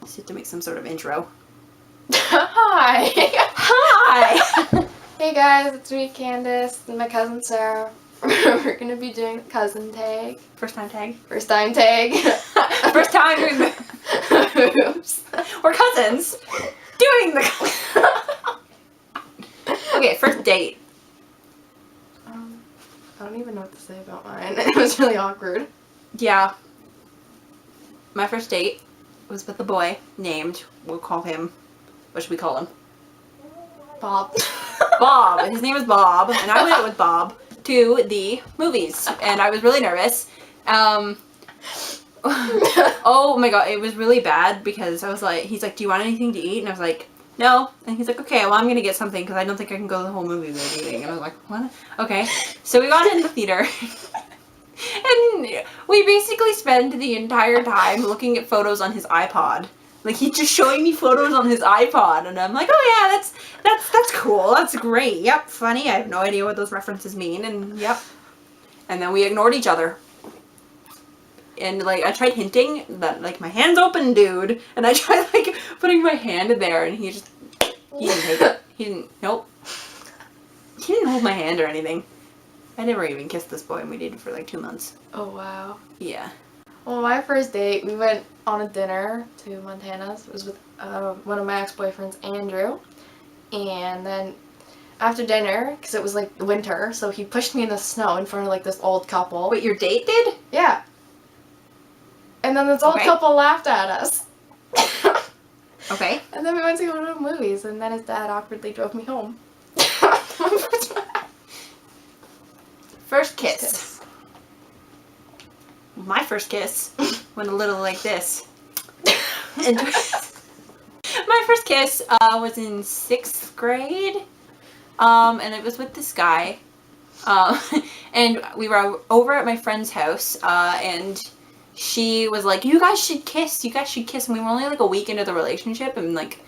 Just have to make some sort of intro. Hi! Hi! Hey guys, it's me, Candace, and my cousin Sarah. We're gonna be doing cousin tag. First time tag? First time tag. First time doing the... Oops. We're cousins doing the... Okay, first date. I don't even know what to say about mine. It was really awkward. Yeah. My first date was with a boy named, we'll call him, what should we call him? Bob. Bob. His name is Bob, and I went with Bob to the movies, and I was really nervous. Oh my god, it was really bad because I was like, he's like, do you want anything to eat? And I was like, no. And he's like, okay, well, I'm gonna get something because I don't think I can go the whole movie without eating. And I was like, what? Okay. So we got in the theater. And we basically spent the entire time looking at photos on his iPod. Like, he's just showing me photos on his iPod, and I'm like, oh yeah, that's cool, that's great, yep, funny, I have no idea what those references mean, and yep. And then we ignored each other. And, like, I tried hinting that, like, my hand's open, dude, and I tried, like, putting my hand in there, and he didn't take it. He didn't, nope. He didn't hold my hand or anything. I never even kissed this boy, and we dated for, like, 2 months. Oh wow. Yeah. Well, my first date, we went on a dinner to Montana's. It was with one of my ex-boyfriends, Andrew. And then after dinner, because it was like winter, so he pushed me in the snow in front of like this old couple. Wait, your date did? Yeah. And then this old couple laughed at us. Okay. And then we went to go to the movies, and then his dad awkwardly drove me home. First kiss. My first kiss went a little like this. And my first kiss was in 6th grade, and it was with this guy, and we were over at my friend's house, and she was like, you guys should kiss, and we were only like a week into the relationship, and like,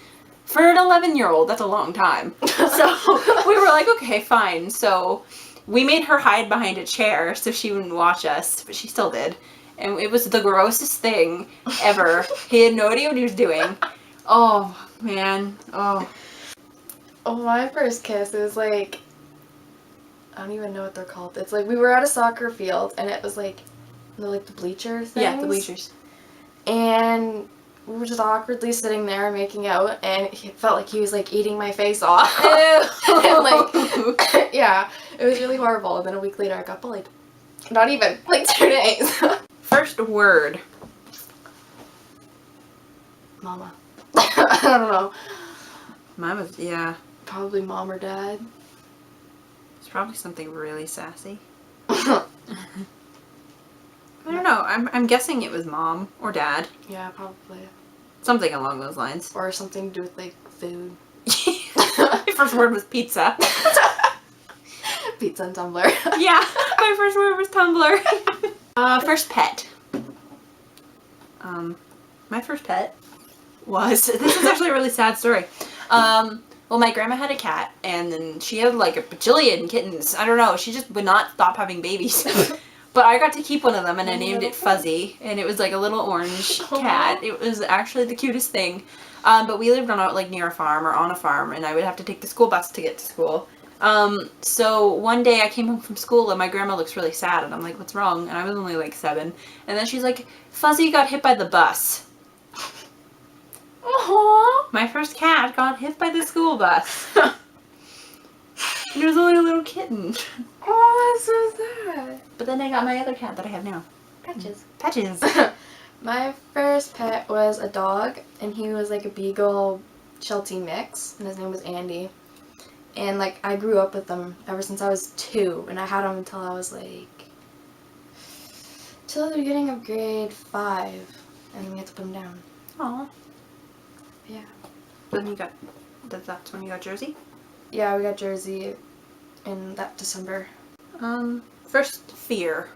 for an 11-year-old, that's a long time. So we were like, okay, fine. So we made her hide behind a chair so she wouldn't watch us, but she still did. And it was the grossest thing ever. He had no idea what he was doing. Oh, man. Oh. Oh, my first kiss, it was like, I don't even know what they're called. It's like, we were at a soccer field, and it was like the bleacher things. Yeah, the bleachers. And we were just awkwardly sitting there making out, and it felt like he was like eating my face off. And like, yeah, it was really horrible. And then a week later I got bullied. Not even, like 2 days. First word. Mama. I don't know. Mine was, yeah. Probably mom or dad. It's probably something really sassy. I don't know. I'm guessing it was mom or dad. Yeah, probably. Something along those lines. Or something to do with like food. My first word was pizza. Pizza and Tumblr. Yeah, my first word was Tumblr. First pet. My first pet was, this is actually a really sad story. Well, my grandma had a cat, and then she had like a bajillion kittens. I don't know, she just would not stop having babies. But I got to keep one of them, and I named it Fuzzy, and it was like a little orange cat. It was actually the cutest thing. But we lived on like near a farm, or on a farm, and I would have to take the school bus to get to school. So one day I came home from school, and my grandma looks really sad, and I'm like, what's wrong? And I was only like 7. And then she's like, Fuzzy got hit by the bus. Aww. My first cat got hit by the school bus. And it was only a little kitten. Oh, that's so sad. But then I got my other cat that I have now. Patches. Patches. My first pet was a dog, and he was like a beagle Sheltie mix, and his name was Andy. And like, I grew up with him ever since I was 2, and I had him until I was like, till the beginning of grade 5, and then we had to put him down. Aw. Yeah. Then you got, that's when you got Jersey? Yeah, we got Jersey in that December. First fear.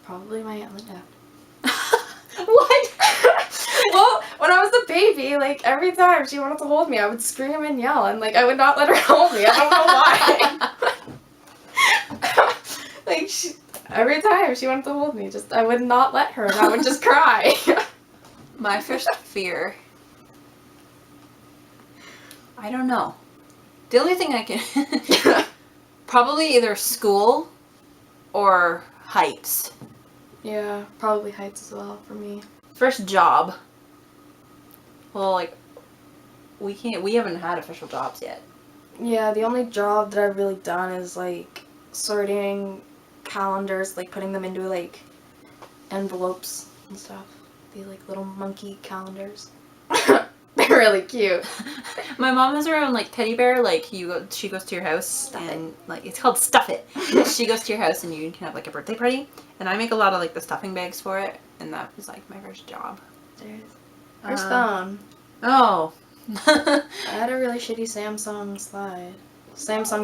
Probably my Aunt Linda. What? Well, when I was a baby, like, every time she wanted to hold me, I would scream and yell, and, like, I would not let her hold me. I don't know why. Like, Every time she wanted to hold me, I would not let her, and I would just cry. My first fear. I don't know. The only thing I can... probably either school or heights. Yeah, probably heights as well for me. First job. Well, like, we haven't had official jobs yet. Yeah, the only job that I've really done is like sorting calendars, like putting them into like envelopes and stuff. The like little monkey calendars. They're really cute. My mom has her own like teddy bear. Like she goes to your house and like it's called Stuff It. She goes to your house and you can have like a birthday party. And I make a lot of like the stuffing bags for it. And that was like my first job. First phone. Oh. I had a really shitty Samsung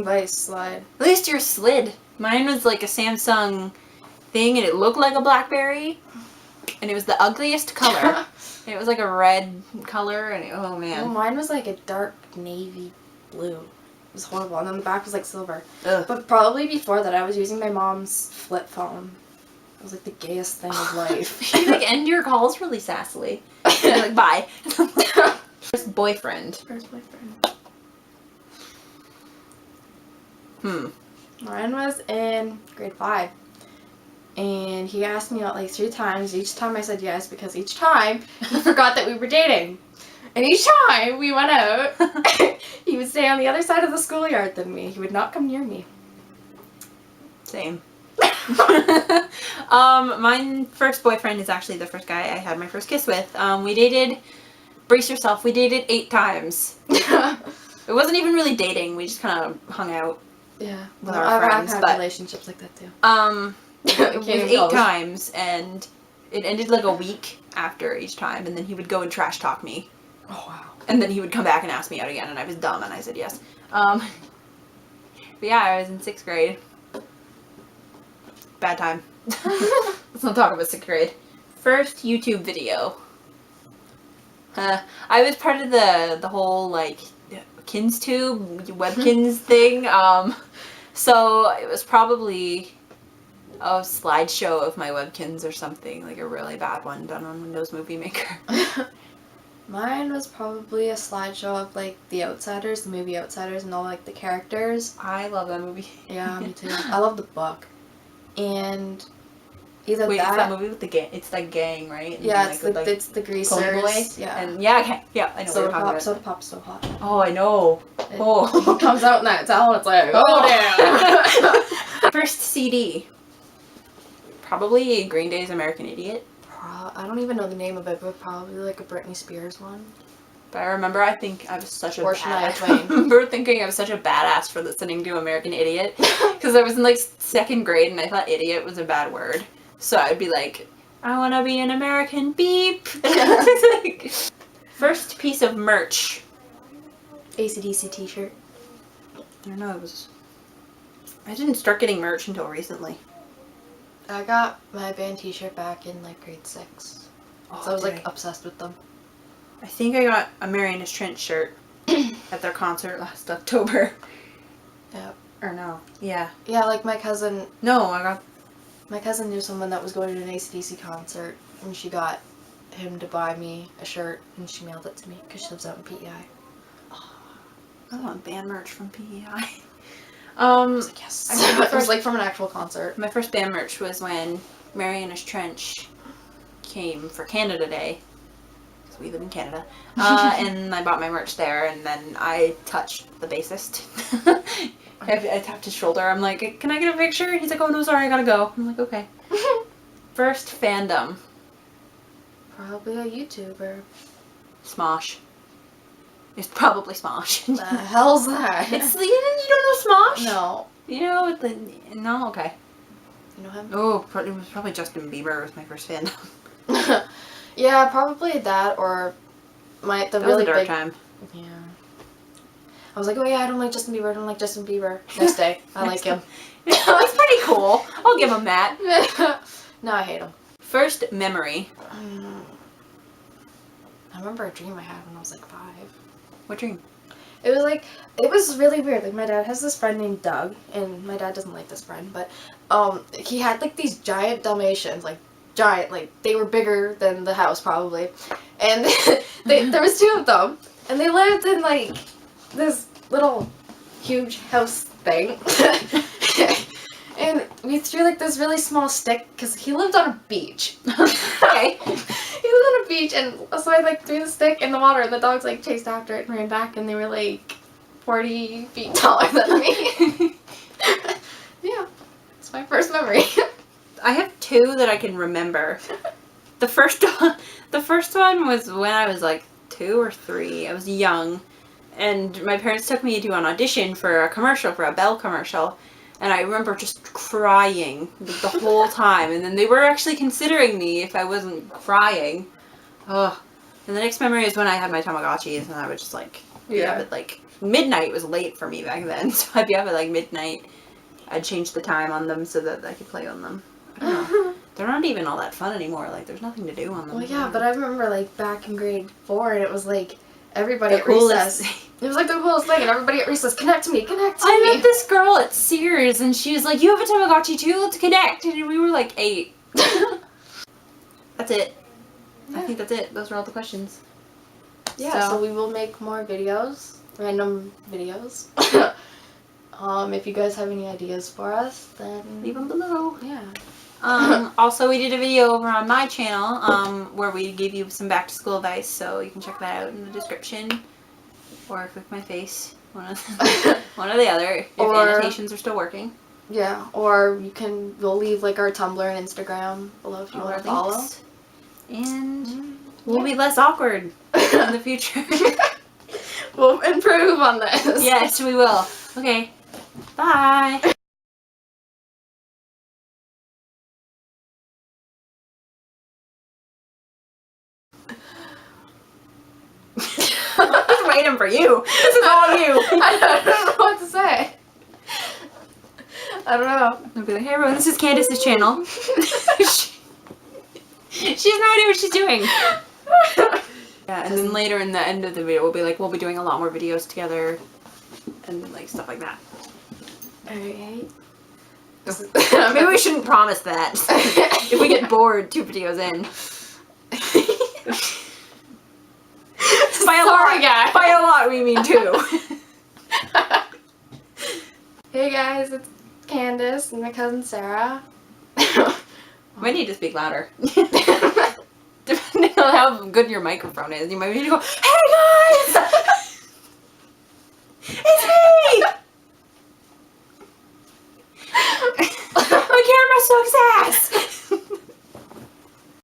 Vice slide. At least yours slid. Mine was like a Samsung thing and it looked like a BlackBerry. And it was the ugliest color. It was like a red color and oh man. Well, mine was like a dark navy blue. It was horrible. And then the back was like silver. Ugh. But probably before that I was using my mom's flip phone. It was like the gayest thing of life. You like end your calls really sassily. You're like, bye. First boyfriend. Mine was in grade 5. And he asked me out like 3 times. Each time I said yes because each time he forgot that we were dating. And each time we went out, he would stay on the other side of the schoolyard than me. He would not come near me. Same. My first boyfriend is actually the first guy I had my first kiss with. We dated, brace yourself, we dated 8 times. It wasn't even really dating, we just kind of hung out with our friends. I've had relationships like that too. It was 8 times and it ended like a week after each time and then he would go and trash talk me. Oh wow. And And then he would come back and ask me out again and I was dumb and I said yes. But yeah, I was in 6th grade. Bad time. Let's not talk about 6th grade. First YouTube video. I was part of the whole like KinsTube, Webkins thing. So it was probably a slideshow of my Webkins or something, like a really bad one done on Windows Movie Maker. Mine was probably a slideshow of like The Outsiders, the movie Outsiders, and all like the characters. I love that movie. Yeah, me too. I love the book. And either Wait, that. it's that movie with the gang. It's that gang, right? Yeah, And, it's with, the it's the greasers. Ponyboy. Yeah. And yeah, okay, yeah, I know what Soda you're talking Pop, about. Soda Pop's so hot. Oh, I know. It comes out in that towel, it's like, oh damn. First CD. Probably Green Day's American Idiot. I don't even know the name of it, but probably like a Britney Spears one. But I remember, I think I was such a Or Shania badass. Twain. I remember thinking I was such a badass for listening to American Idiot. Because I was in like 2nd grade and I thought idiot was a bad word. So I would be like, I want to be an American beep. Like, first piece of merch. AC/DC t-shirt. I don't know, I didn't start getting merch until recently. I got my band t-shirt back in like grade 6. So I was like obsessed with them. I think I got a Marianas Trench shirt at their concert last October. Yeah. Or no. Yeah. Yeah, like my cousin knew someone that was going to an AC/DC concert, and she got him to buy me a shirt, and she mailed it to me because she lives out in PEI. I want band merch from PEI. I was like, yes. It was like from an actual concert. My first band merch was when Marianas Trench came for Canada Day. Because we live in Canada. And I bought my merch there, and then I touched the bassist. I tapped his shoulder. I'm like, can I get a picture? He's like, oh no, sorry, I gotta go. I'm like, okay. First fandom. Probably a YouTuber. Smosh. It's probably Smosh. The hell's that? You don't know Smosh? No. You know no, okay. You know him? Oh, it was probably Justin Bieber was my first fandom. Yeah, probably that or the That really was a dark big time. Yeah. I was like, oh yeah, I don't like Justin Bieber. Next day, I like him. He's pretty cool. I'll give him that. No, I hate him. First memory. I remember a dream I had when I was like 5. What dream? It was like, it was really weird. Like, my dad has this friend named Doug, and my dad doesn't like this friend, but he had like these giant Dalmatians, like giant, like they were bigger than the house probably, and there was two of them, and they lived in like this little huge house thing. And we threw like this really small stick because he lived on a beach. Okay. He lived on a beach, and so I like threw the stick in the water, and the dogs like chased after it and ran back, and they were like 40 feet taller than me. Yeah, it's my first memory. I have two that I can remember. The first one was when I was like 2 or 3. I was young, and my parents took me to an audition for a commercial, for a Bell commercial. And I remember just crying the whole time. And then they were actually considering me if I wasn't crying. Ugh. And the next memory is when I had my Tamagotchis, and I would just like be up at like midnight. Was late for me back then, so I'd be up at like midnight. I'd change the time on them so that I could play on them. I don't know. They're not even all that fun anymore. Like, there's nothing to do on them. Well, yeah, but I remember like back in grade 4, and it was like everybody The at coolest recess. It was like the coolest thing, and everybody at recess, connect to me, connect to I me. met this girl at Sears, and she was like, "You have a Tamagotchi too? Let's connect." And we were like 8. That's it. I think that's it. Those are all the questions. Yeah, so we will make more videos, random videos. If you guys have any ideas for us, then Leave them below. yeah. Also, we did a video over on my channel where we gave you some back to school advice, so you can check that out in the description. Or click my face. One or the other. If annotations are still working. Yeah, or we'll leave like our Tumblr and Instagram below if you All want our to follow. links. And we'll be less awkward in the future. We'll improve on this. Yes, we will. Okay. Bye. I'm just waiting for you. This is all you. I don't know what to say. I don't know. I'll be like, hey everyone, this is Candace's channel. She has no idea what she's doing. Yeah, and then later in the end of the video, we'll be like, we'll be doing a lot more videos together and like stuff like that. Alright. Maybe we shouldn't promise that. If we get bored 2 videos in. By a lot, we mean 2. Hey guys, it's Candace and my cousin Sarah. Might need to speak louder. Depending on how good your microphone is, you might need to go, hey guys! It's me!